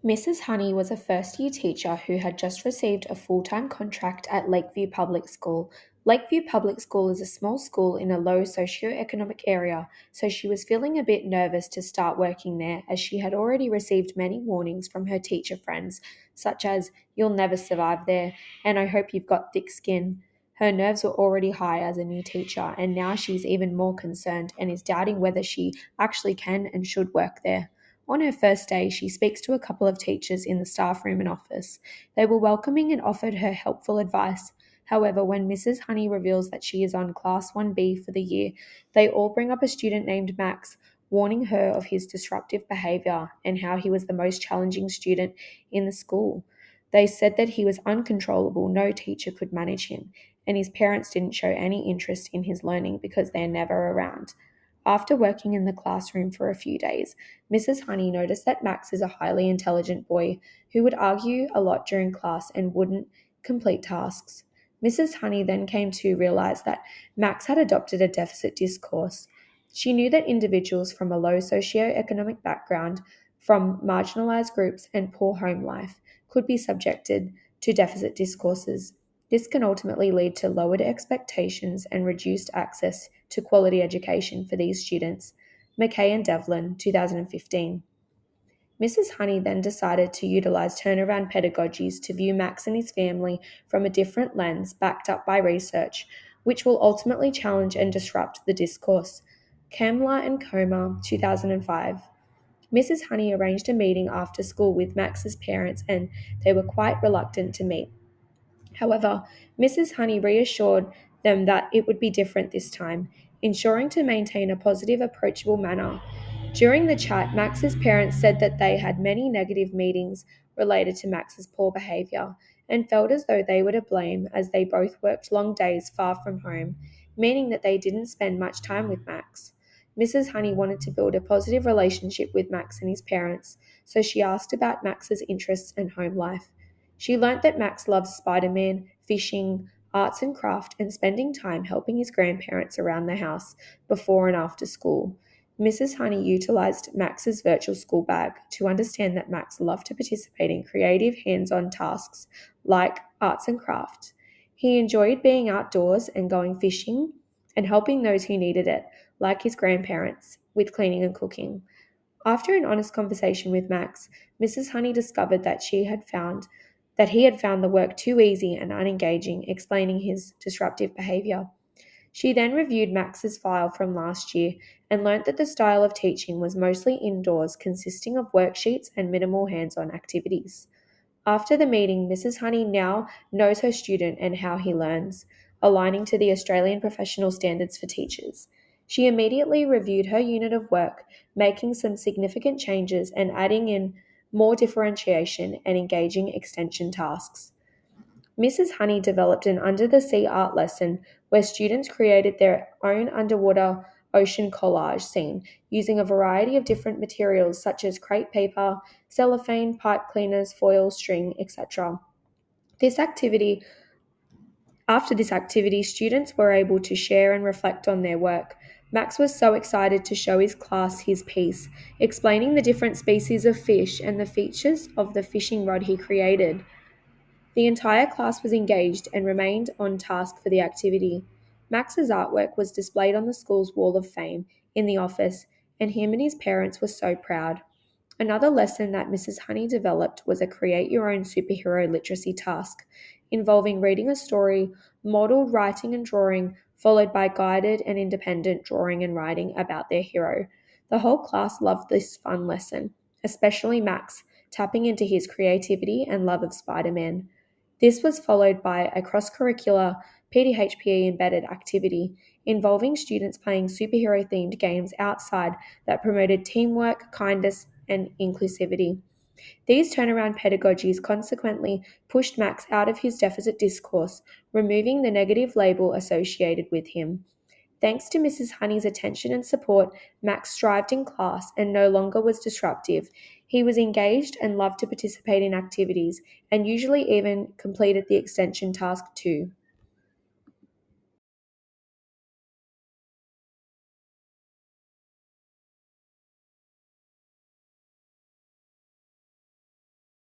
Mrs. Honey was a first year teacher who had just received a full time contract at Lakeview Public School. Lakeview Public School is a small school in a low socio-economic area, so she was feeling a bit nervous to start working there as she had already received many warnings from her teacher friends, such as, "You'll never survive there," and "I hope you've got thick skin." Her nerves were already high as a new teacher, and now she's even more concerned and is doubting whether she actually can and should work there. On her first day, she speaks to a couple of teachers in the staff room and office. They were welcoming and offered her helpful advice. However, when Mrs. Honey reveals that she is on Class 1B for the year, they all bring up a student named Max, warning her of his disruptive behaviour and how he was the most challenging student in the school. They said that he was uncontrollable, no teacher could manage him, and his parents didn't show any interest in his learning because they're never around. After working in the classroom for a few days, Mrs. Honey noticed that Max is a highly intelligent boy who would argue a lot during class and wouldn't complete tasks. Mrs. Honey then came to realize that Max had adopted a deficit discourse. She knew that individuals from a low socioeconomic background, from marginalized groups and poor home life, could be subjected to deficit discourses. This can ultimately lead to lowered expectations and reduced access to quality education for these students. McKay and Devlin, 2015. Mrs. Honey then decided to utilize turnaround pedagogies to view Max and his family from a different lens backed up by research, which will ultimately challenge and disrupt the discourse. Kamla and Coma, 2005. Mrs. Honey arranged a meeting after school with Max's parents and they were quite reluctant to meet. However, Mrs. Honey reassured them that it would be different this time, ensuring to maintain a positive, approachable manner. During the chat, Max's parents said that they had many negative meetings related to Max's poor behaviour and felt as though they were to blame as they both worked long days far from home, meaning that they didn't spend much time with Max. Mrs. Honey wanted to build a positive relationship with Max and his parents, so she asked about Max's interests and home life. She learnt that Max loves Spider-Man, fishing, arts and craft, and spending time helping his grandparents around the house before and after school. Mrs. Honey utilized Max's virtual school bag to understand that Max loved to participate in creative hands-on tasks like arts and craft. He enjoyed being outdoors and going fishing and helping those who needed it, like his grandparents, with cleaning and cooking. After an honest conversation with Max, Mrs. Honey discovered that he had found the work too easy and unengaging, explaining his disruptive behavior. She then reviewed Max's file from last year and learnt that the style of teaching was mostly indoors, consisting of worksheets and minimal hands-on activities. After the meeting, Mrs. Honey now knows her student and how he learns, aligning to the Australian professional standards for teachers. She immediately reviewed her unit of work, making some significant changes and adding in more differentiation and engaging extension tasks. Mrs. Honey developed an under the sea art lesson where students created their own underwater ocean collage scene using a variety of different materials such as crepe paper, cellophane, pipe cleaners, foil, string, etc. This activity After this activity, students were able to share and reflect on their work. Max was so excited to show his class his piece, explaining the different species of fish and the features of the fishing rod he created. The entire class was engaged and remained on task for the activity. Max's artwork was displayed on the school's wall of fame in the office, and him and his parents were so proud. Another lesson that Mrs. Honey developed was a create your own superhero literacy task, involving reading a story, modelled writing and drawing, followed by guided and independent drawing and writing about their hero. The whole class loved this fun lesson, especially Max, tapping into his creativity and love of Spider-Man. This was followed by a cross-curricular PDHPE embedded activity involving students playing superhero-themed games outside that promoted teamwork, kindness, and inclusivity. These turnaround pedagogies consequently pushed Max out of his deficit discourse, removing the negative label associated with him. Thanks to Mrs. Honey's attention and support, Max thrived in class and no longer was disruptive. He was engaged and loved to participate in activities, and usually even completed the extension task too.